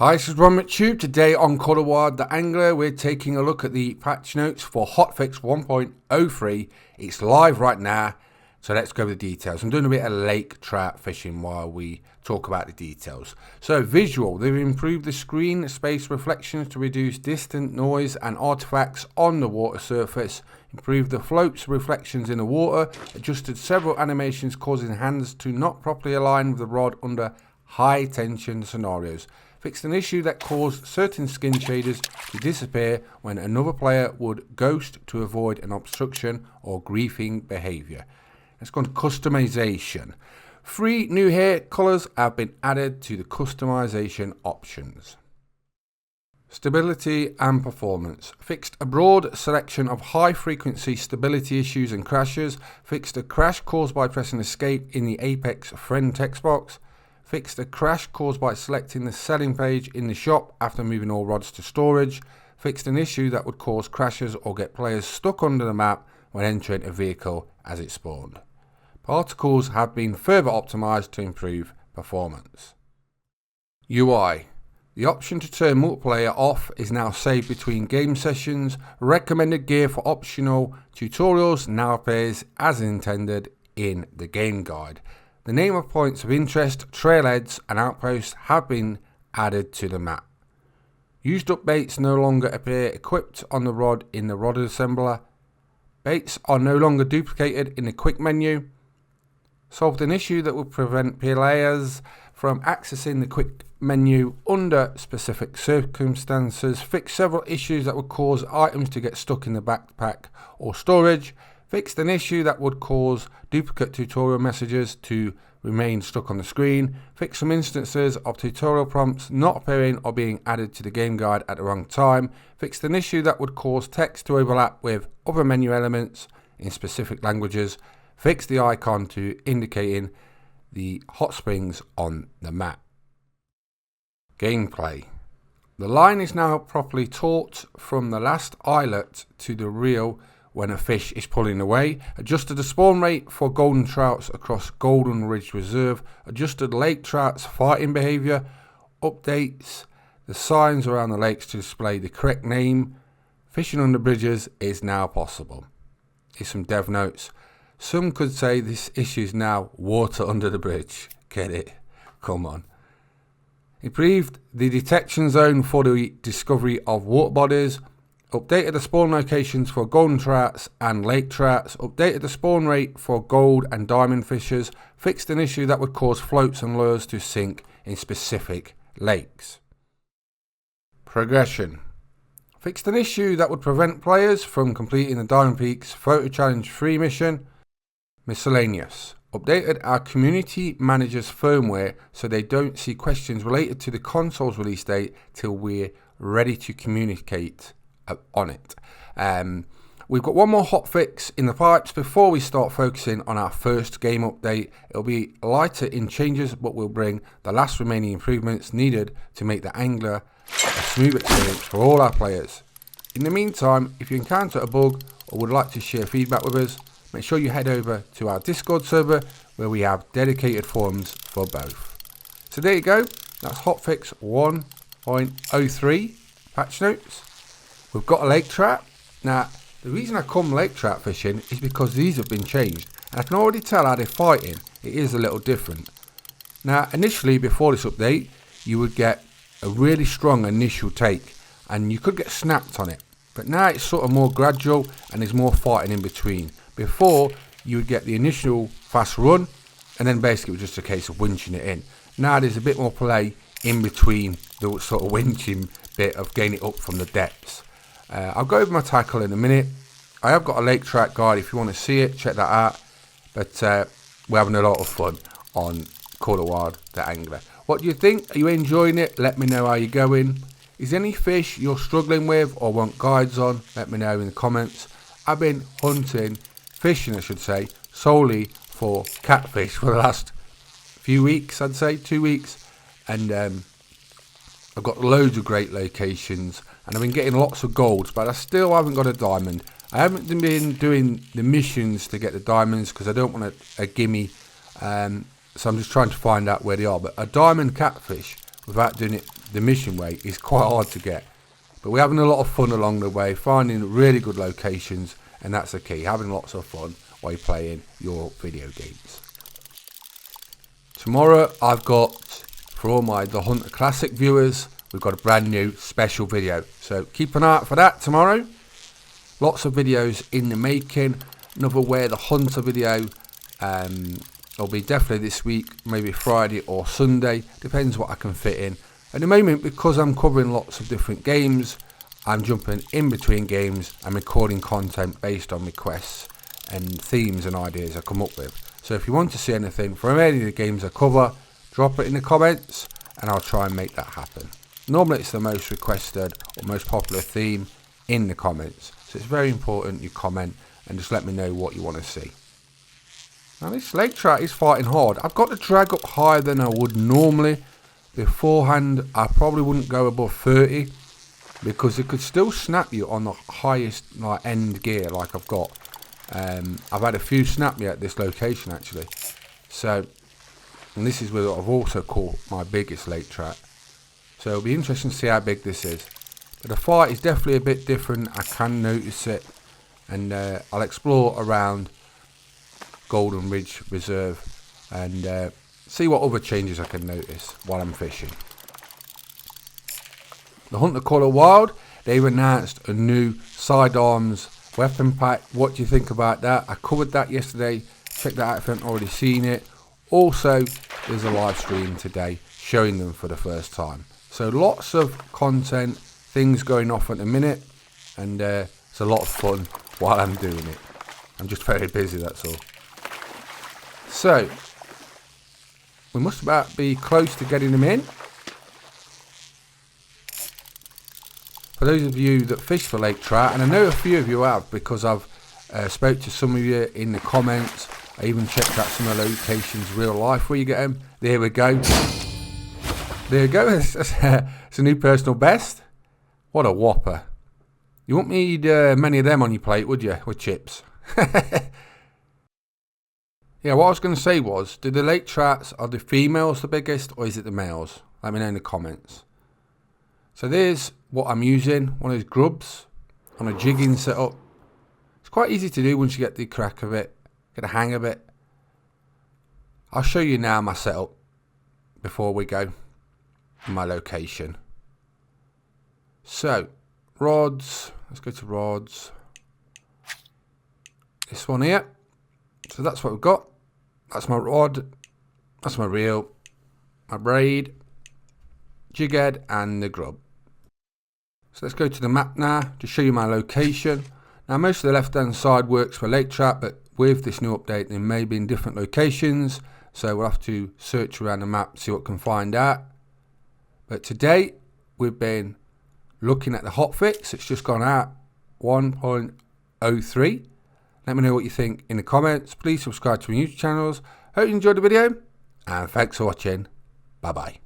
Hi, this is Ron McTube. Today on theAngler, we're taking a look at the patch notes for Hotfix 1.03. It's live right now, so let's go with the details. I'm doing a bit of lake trout fishing while we talk about the details. So visual, they've improved the screen space reflections to reduce distant noise and artifacts on the water surface, improved the floats reflections in the water, adjusted several animations causing hands to not properly align with the rod under high tension scenarios, fixed an issue that caused certain skin shaders to disappear when another player would ghost to avoid an obstruction or griefing behavior. Let's go on to customization. 3 new hair colors have been added to the customization options. Stability and performance. Fixed a broad selection of high frequency stability issues and crashes. Fixed a crash caused by pressing escape in the Apex friend text box. Fixed a crash caused by selecting the selling page in the shop after moving all rods to storage. Fixed an issue that would cause crashes or get players stuck under the map when entering a vehicle as it spawned. Particles have been further optimized to improve performance. UI. The option to turn multiplayer off is now saved between game sessions. Recommended gear for optional tutorials now appears as intended in the game guide. The name of points of interest, trailheads and outposts have been added to the map. Used up baits no longer appear equipped on the rod in the rod assembler. Baits are no longer duplicated in the quick menu. Solved an issue that would prevent players from accessing the quick menu under specific circumstances. Fixed several issues that would cause items to get stuck in the backpack or storage. Fixed an issue that would cause duplicate tutorial messages to remain stuck on the screen. Fixed some instances of tutorial prompts not appearing or being added to the game guide at the wrong time. Fixed an issue that would cause text to overlap with other menu elements in specific languages. Fixed the icon to indicating the hot springs on the map. Gameplay. The line is now properly taut from the last eyelet to the reel when a fish is pulling away. Adjusted the spawn rate for golden trouts across Golden Ridge Reserve. Adjusted lake trouts fighting behavior. Updates the signs around the lakes to display the correct name. Fishing under bridges is now possible. Here's some dev notes. Some could say this issue is now water under the bridge. Get it? Come on. Improved the detection zone for the discovery of water bodies. Updated the spawn locations for golden trouts and lake trouts. Updated the spawn rate for gold and diamond fishers. Fixed an issue that would cause floats and lures to sink in specific lakes. Progression. Fixed an issue that would prevent players from completing the Diamond Peaks Photo Challenge 3 mission. Miscellaneous. Updated our community manager's firmware so they don't see questions related to the console's release date till we're ready to communicate on it. We've got one more hotfix in the pipes before we start focusing on our first game update. It'll be lighter in changes, but we'll bring the last remaining improvements needed to make the Angler a smooth experience for all our players. In the meantime, if you encounter a bug or would like to share feedback with us, make sure you head over to our Discord server where we have dedicated forums for both. So there you go, that's Hotfix 1.03 patch notes. We've got a lake trout. Now, the reason I come lake trout fishing is because these have been changed. And I can already tell how they're fighting. It is a little different. Now, initially, before this update, you would get a really strong initial take. And you could get snapped on it. But now it's sort of more gradual and there's more fighting in between. Before, you would get the initial fast run. And then basically it was just a case of winching it in. Now there's a bit more play in between the sort of winching bit of getting it up from the depths. I'll go over my tackle in a minute. I have got a lake trout guide if you want to see it, check that out. But we're having a lot of fun on theAngler. What do you think? Are you enjoying it? Let me know how you're going. Is there any fish you're struggling with or want guides on? Let me know in the comments. I've been fishing I should say, solely for catfish for the last few weeks, I'd say, 2 weeks. And I've got loads of great locations and I've been getting lots of golds, but I still haven't got a diamond. I haven't been doing the missions to get the diamonds because I don't want a gimme, so I'm just trying to find out where they are. But a diamond catfish without doing it the mission way is quite hard to get. But we're having a lot of fun along the way, finding really good locations, and that's the key, having lots of fun while you're playing your video games. Tomorrow I've got, for all my The Hunter Classic viewers, we've got a brand new special video. So keep an eye out for that tomorrow. Lots of videos in the making. Another Where the Hunter video will be definitely this week, maybe Friday or Sunday. Depends what I can fit in. At the moment, because I'm covering lots of different games, I'm jumping in between games and recording content based on requests and themes and ideas I come up with. So if you want to see anything from any of the games I cover, drop it in the comments and I'll try and make that happen. Normally it's the most requested or most popular theme in the comments. So it's very important you comment and just let me know what you want to see. Now this lake trout is fighting hard. I've got to drag up higher than I would normally. Beforehand I probably wouldn't go above 30 because it could still snap you on the highest end gear like I've got. I've had a few snap me at this location actually. So, and this is where I've also caught my biggest lake trout. So it'll be interesting to see how big this is. But the fight is definitely a bit different. I can notice it, and I'll explore around Golden Ridge Reserve and see what other changes I can notice while I'm fishing. The Hunter Colour Wild, they've announced a new sidearms weapon pack. What do you think about that? I covered that yesterday. Check that out if you haven't already seen it. Also, there's a live stream today showing them for the first time. So lots of content, things going off at the minute, and it's a lot of fun while I'm doing it. I'm just very busy, that's all. So, we must about be close to getting them in. For those of you that fish for lake trout, and I know a few of you have because I've spoke to some of you in the comments. I even checked out some of the locations real life where you get them. There we go. There you go. It's a new personal best. What a whopper. You wouldn't need many of them on your plate, would you, with chips? Yeah, what I was going to say was, do the lake trouts, are the females the biggest or is it the males? Let me know in the comments. So there's what I'm using, one of those grubs on a jigging setup. It's quite easy to do once you get the crack of it, get a hang of it. I'll show you now my setup before we go in my location. So, rods, let's go to rods. This one here. So that's what we've got. That's my rod, that's my reel, my braid, jig head and the grub. So let's go to the map now to show you my location. Now most of the left hand side works for lake trout, but with this new update they may be in different locations, so we'll have to search around the map, see what we can find out. But today we've been looking at the Hotfix. It's just gone out 1.03. Let me know what you think in the comments. Please subscribe to my YouTube channels. Hope you enjoyed the video and thanks for watching. Bye bye.